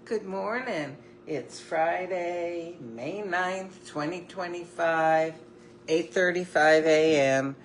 Good morning. It's Friday, May 9th, 2025, 8:35 a.m.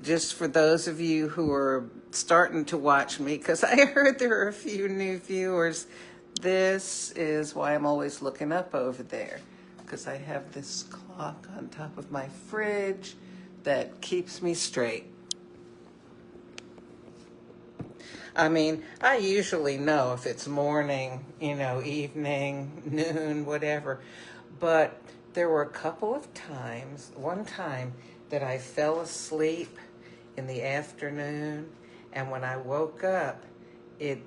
Just for those of you who are starting to watch me, because I heard there are a few new viewers, this is why I'm always looking up over there, because I have this clock on top of my fridge that keeps me straight. I mean, I usually know if it's morning, evening, noon, whatever. But there were a couple of times, one time that I fell asleep in the afternoon, and when I woke up, it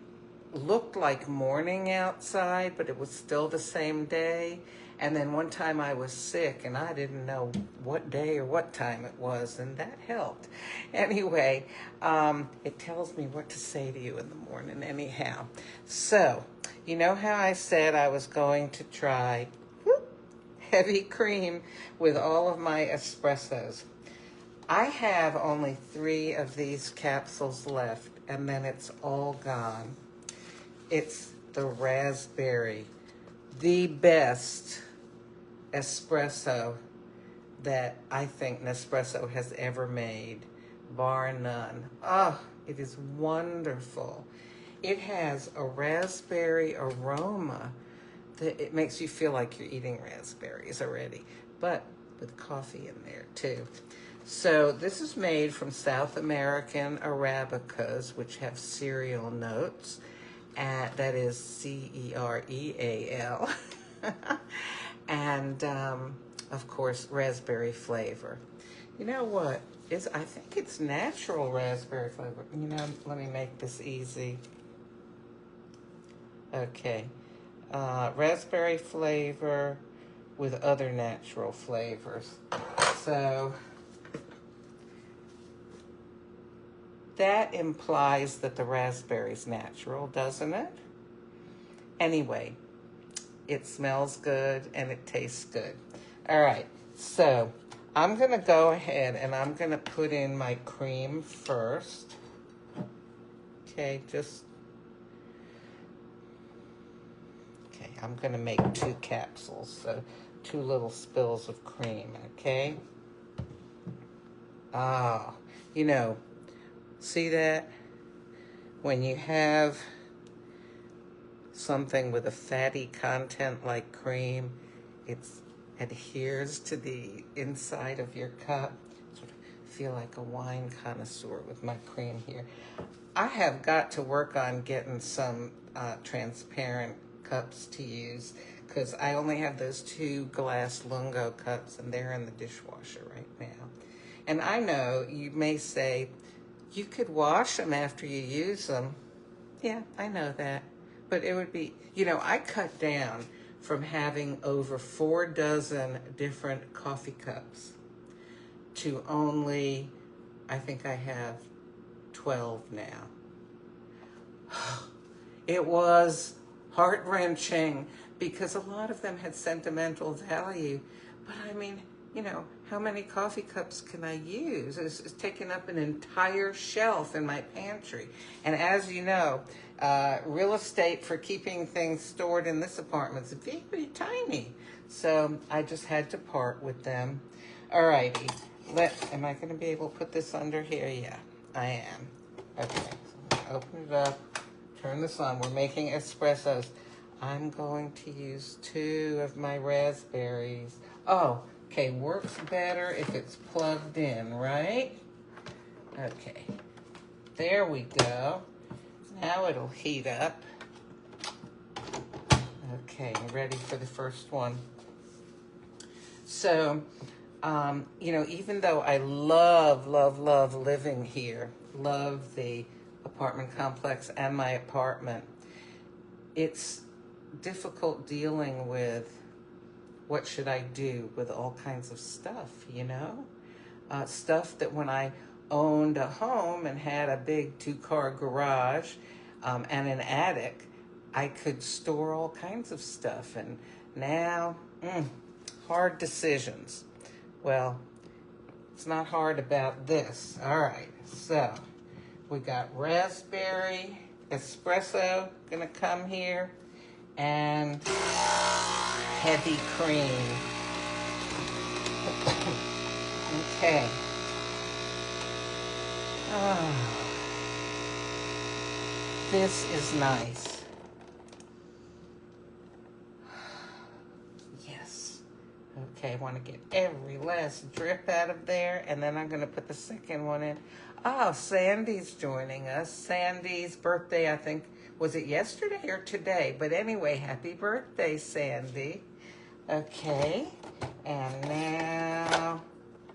looked like morning outside, but it was still the same day. And then one time I was sick and I didn't know what day or what time it was, and that helped. Anyway, it tells me what to say to you in the morning anyhow. So, you know how I said I was going to try heavy cream with all of my espressos? I have only 3 of these capsules left, and then it's all gone. It's the raspberry, the best espresso that I think Nespresso has ever made, bar none. Oh, it is wonderful. It has a raspberry aroma that it makes you feel like you're eating raspberries already, but with coffee in there too. So this is made from South American Arabicas, which have cereal notes. That is cereal. And, of course, raspberry flavor. You know what? I think it's natural raspberry flavor. Let me make this easy. Okay. Raspberry flavor with other natural flavors. So that implies that the raspberry's natural, doesn't it? Anyway, it smells good and it tastes good. All right, so I'm going to go ahead and I'm going to put in my cream first. Okay, I'm going to make 2 capsules, so 2 little spills of cream, okay? See that? When you have something with a fatty content like cream, it adheres to the inside of your cup. Sort of feel like a wine connoisseur with my cream here. I have got to work on getting some transparent cups to use, because I only have those 2 glass Lungo cups, and they're in the dishwasher right now. And I know you may say, you could wash them after you use them. Yeah, I know that. But it would be, I cut down from having over 4 dozen different coffee cups to only, I think I have 12 now. It was heart-wrenching because a lot of them had sentimental value. But I mean, how many coffee cups can I use? It's taking up an entire shelf in my pantry. And as you know, real estate for keeping things stored in this apartment is very tiny. So I just had to part with them. All righty. Am I going to be able to put this under here? Yeah, I am. Okay, so I'm going to open it up, turn this on. We're making espressos. I'm going to use 2 of my raspberries. Oh, okay, works better if it's plugged in, right? Okay, there we go. Now it'll heat up. Okay, I'm ready for the first one. So, even though I love living here, love the apartment complex and my apartment, it's difficult dealing with what should I do with all kinds of stuff, stuff that when I owned a home and had a big 2-car garage and an attic, I could store all kinds of stuff. And now, hard decisions. Well, it's not hard about this. All right, so we got raspberry espresso gonna come here. and heavy cream. Okay. Oh, this is nice. Yes. Okay, I want to get every last drip out of there, and then I'm going to put the second one in. Oh, Sandy's joining us. Sandy's birthday, I think, was it yesterday or today? But anyway, happy birthday, Sandy. Okay, and now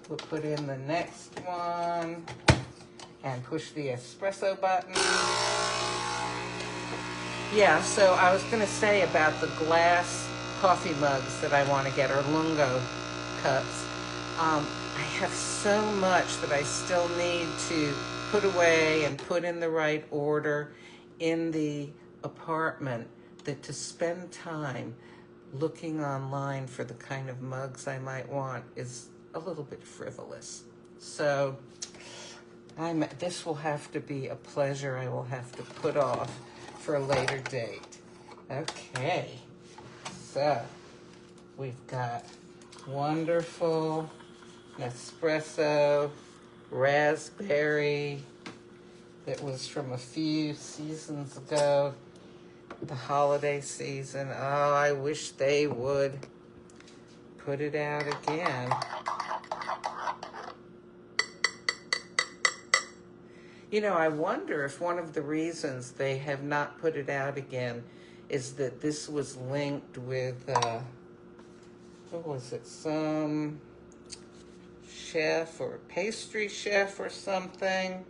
we'll put in the next one and push the espresso button. Yeah, so I was going to say about the glass coffee mugs that I want to get, or lungo cups. I have so much that I still need to put away and put in the right order in the apartment, that to spend time looking online for the kind of mugs I might want is a little bit frivolous. So this will have to be a pleasure I will have to put off for a later date. Okay, so we've got wonderful Nespresso raspberry that was from a few seasons ago, the holiday season. Oh, I wish they would put it out again. You know, I wonder if one of the reasons they have not put it out again is that this was linked with, what was it, some chef or pastry chef or something,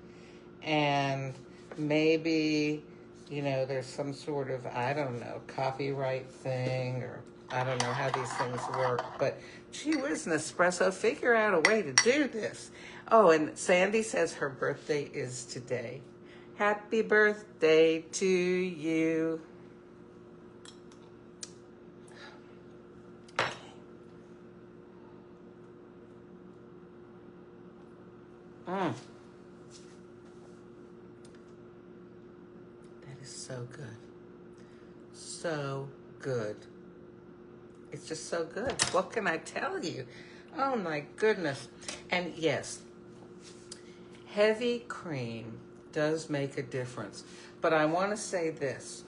and maybe, you know, there's some sort of, I don't know, copyright thing, or I don't know how these things work, but gee whiz, Nespresso, figure out a way to do this. Oh, and Sandy says her birthday is today. Happy birthday to you. That is so good. So good. It's just so good. What can I tell you? Oh my goodness. And yes, heavy cream does make a difference. But I want to say this.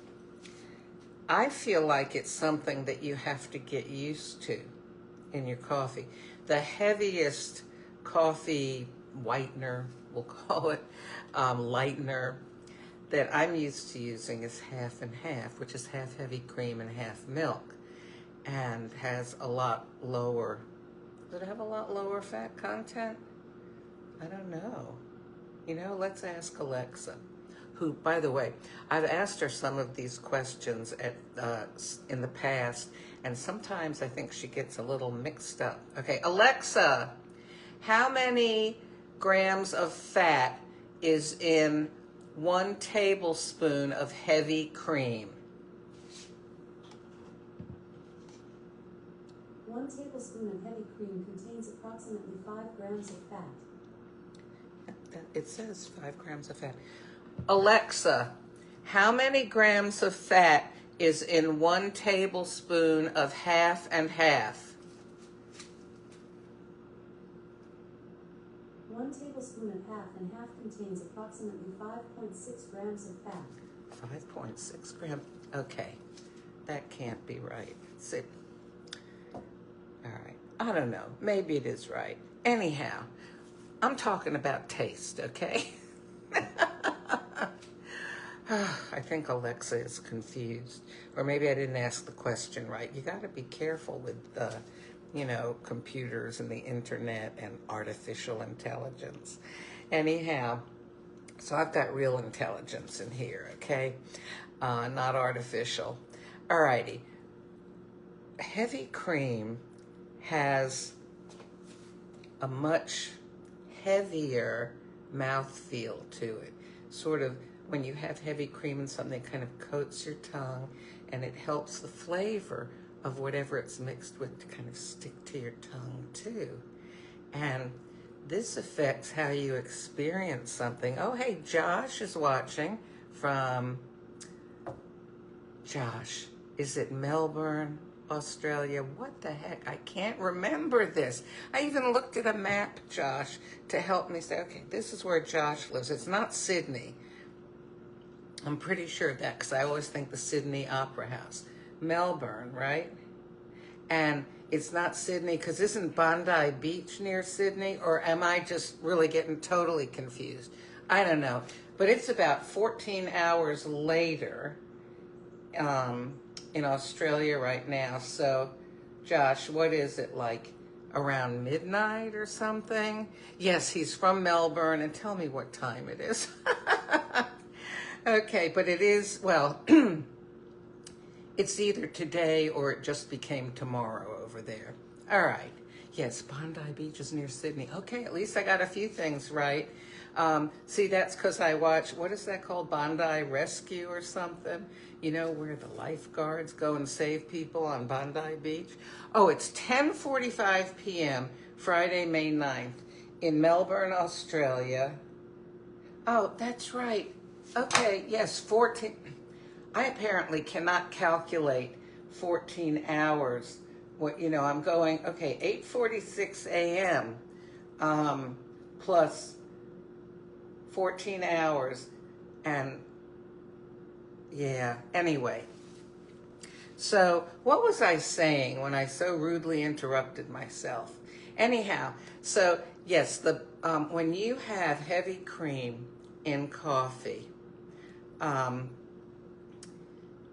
I feel like it's something that you have to get used to in your coffee. The heaviest coffee whitener, we'll call it, lightener, that I'm used to using is half and half, which is half heavy cream and half milk, and has a lot lower, does it have a lot lower fat content? I don't know. You know, let's ask Alexa, who, by the way, I've asked her some of these questions in the past, and sometimes I think she gets a little mixed up. Okay, Alexa, how many grams of fat is in 1 tablespoon of heavy cream? 1 tablespoon of heavy cream contains approximately 5 grams of fat. It says 5 grams of fat. Alexa, how many grams of fat is in 1 tablespoon of half and half? 1 tablespoon of half and half contains approximately 5.6 grams of fat. 5.6 grams. Okay, that can't be right. See. All right. I don't know. Maybe it is right. Anyhow, I'm talking about taste, okay? I think Alexa is confused. Or maybe I didn't ask the question right. You got to be careful with, you know, computers and the internet and artificial intelligence. Anyhow, so I've got real intelligence in here, okay? Not artificial. All righty. Heavy cream has a much heavier mouthfeel to it. Sort of, when you have heavy cream and something, it kind of coats your tongue, and it helps the flavor of whatever it's mixed with to kind of stick to your tongue too. And this affects how you experience something. Oh, hey, Josh is watching from Josh. Is it Melbourne, Australia? What the heck? I can't remember this. I even looked at a map, Josh, to help me say, okay, this is where Josh lives. It's not Sydney. I'm pretty sure of that because I always think the Sydney Opera House. Melbourne, right? And it's not Sydney because isn't Bondi Beach near Sydney? Or am I just really getting totally confused? I don't know. But it's about 14 hours later in Australia right now. So, Josh, what is it, like around midnight or something? Yes, he's from Melbourne. And tell me what time it is. Okay, but it is, well, it's either today or it just became tomorrow over there. All right. Yes, Bondi Beach is near Sydney. Okay, at least I got a few things right. See, that's because I watch, what is that called? Bondi Rescue or something? You know, where the lifeguards go and save people on Bondi Beach. Oh, it's 10:45 p.m., Friday, May 9th, in Melbourne, Australia. Oh, that's right. Okay, yes, 14. I apparently cannot calculate 14 hours. What, you know, I'm going, okay, 8:46 a.m. Plus 14 hours. And yeah, anyway. So what was I saying when I so rudely interrupted myself? Anyhow, so yes, the when you have heavy cream in coffee,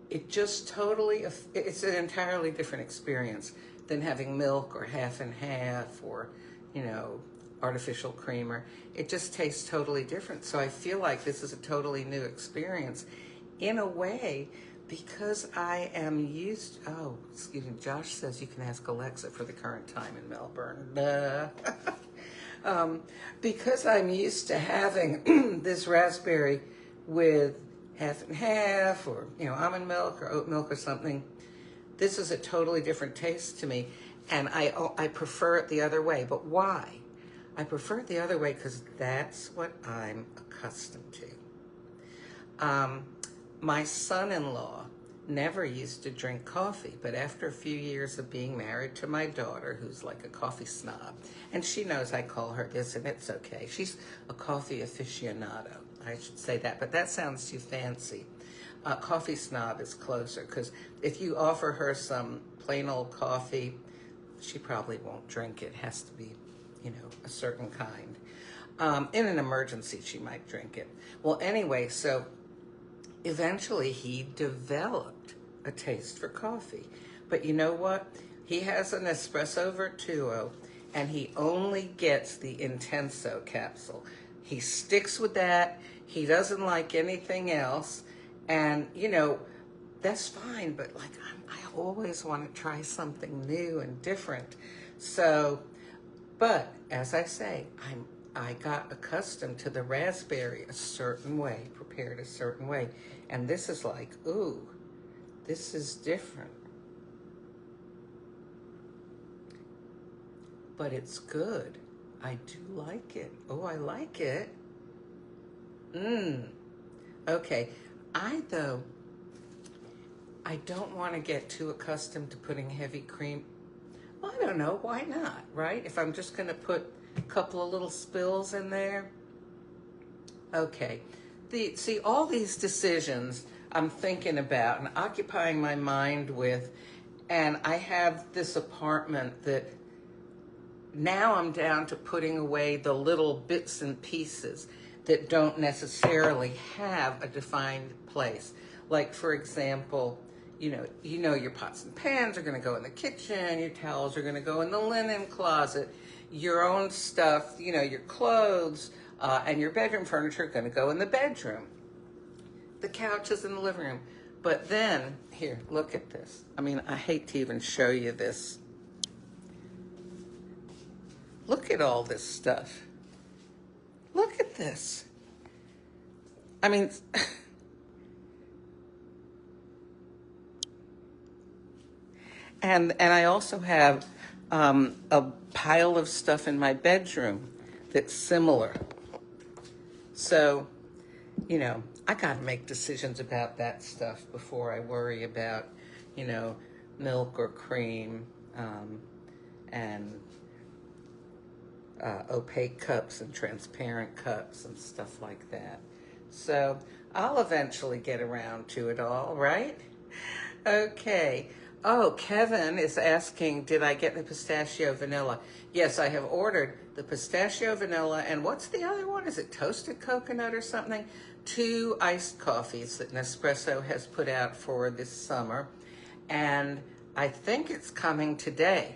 it just totally, it's an entirely different experience than having milk or half and half or, you know, artificial creamer. It just tastes totally different. So I feel like this is a totally new experience in a way because I am used, oh, excuse me, Josh says you can ask Alexa for the current time in Melbourne. Duh. Because I'm used to having this raspberry with half and half or, you know, almond milk or oat milk or something, this is a totally different taste to me. And I prefer it the other way. But why? I prefer it the other way because that's what I'm accustomed to. My son-in-law never used to drink coffee, but after a few years of being married to my daughter, who's like a coffee snob, and she knows I call her this, and it's okay. She's a coffee aficionado. I should say that, but that sounds too fancy. Coffee snob is closer, because if you offer her some plain old coffee, she probably won't drink it. It has to be, you know, a certain kind. In an emergency, she might drink it. Well, anyway, so eventually he developed a taste for coffee. But you know what? He has an espresso vertuo, and he only gets the intenso capsule. He sticks with that. He doesn't like anything else. And, you know, that's fine, but like I always want to try something new and different. So, but as I say, I got accustomed to the raspberry a certain way, prepared a certain way. And this is like, ooh, this is different. But it's good. I do like it. Oh, I like it. Okay. I don't want to get too accustomed to putting heavy cream. Well, I don't know. Why not, right? If I'm just going to put a couple of little spills in there. Okay. See, all these decisions I'm thinking about and occupying my mind with, and I have this apartment that now I'm down to putting away the little bits and pieces that don't necessarily have a defined place. Like, for example, you know your pots and pans are going to go in the kitchen, your towels are going to go in the linen closet, your own stuff, you know, your clothes, and your bedroom furniture are going to go in the bedroom. The couch is in the living room. But then, here, look at this. I mean, I hate to even show you this. Look at all this stuff. Look at this. I mean, and I also have a pile of stuff in my bedroom that's similar. So, you know, I got to make decisions about that stuff before I worry about, you know, milk or cream, and opaque cups and transparent cups and stuff like that. So I'll eventually get around to it all, right? Okay. Oh, Kevin is asking, did I get the pistachio vanilla? Yes, I have ordered the pistachio vanilla, and what's the other one? Is it toasted coconut or something? 2 iced coffees that Nespresso has put out for this summer, and I think it's coming today.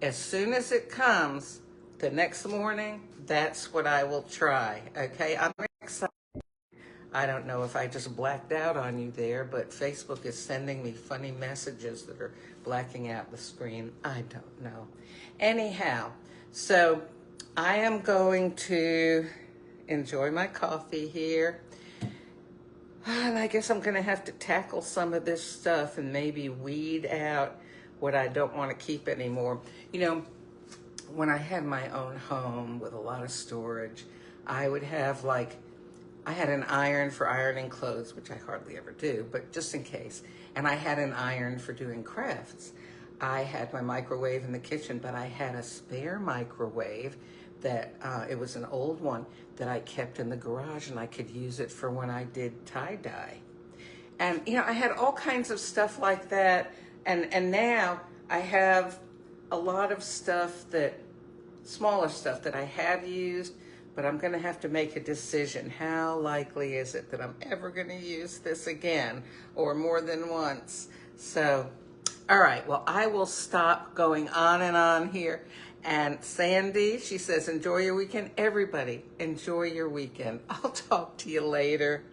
As soon as it comes, the next morning, that's what I will try, okay? I'm excited. I don't know if I just blacked out on you there, but Facebook is sending me funny messages that are blacking out the screen. I don't know. Anyhow, so I am going to enjoy my coffee here. And I guess I'm going to have to tackle some of this stuff and maybe weed out what I don't want to keep anymore. You know, when I had my own home with a lot of storage, I would have I had an iron for ironing clothes, which I hardly ever do, but just in case. And I had an iron for doing crafts. I had my microwave in the kitchen, but I had a spare microwave that, it was an old one that I kept in the garage, and I could use it for when I did tie-dye. And, you know, I had all kinds of stuff like that. And now I have a lot of stuff smaller stuff that I have used, but I'm going to have to make a decision. How likely is it that I'm ever going to use this again or more than once? So, all right, well, I will stop going on and on here. And Sandy, she says, enjoy your weekend. Everybody, enjoy your weekend. I'll talk to you later.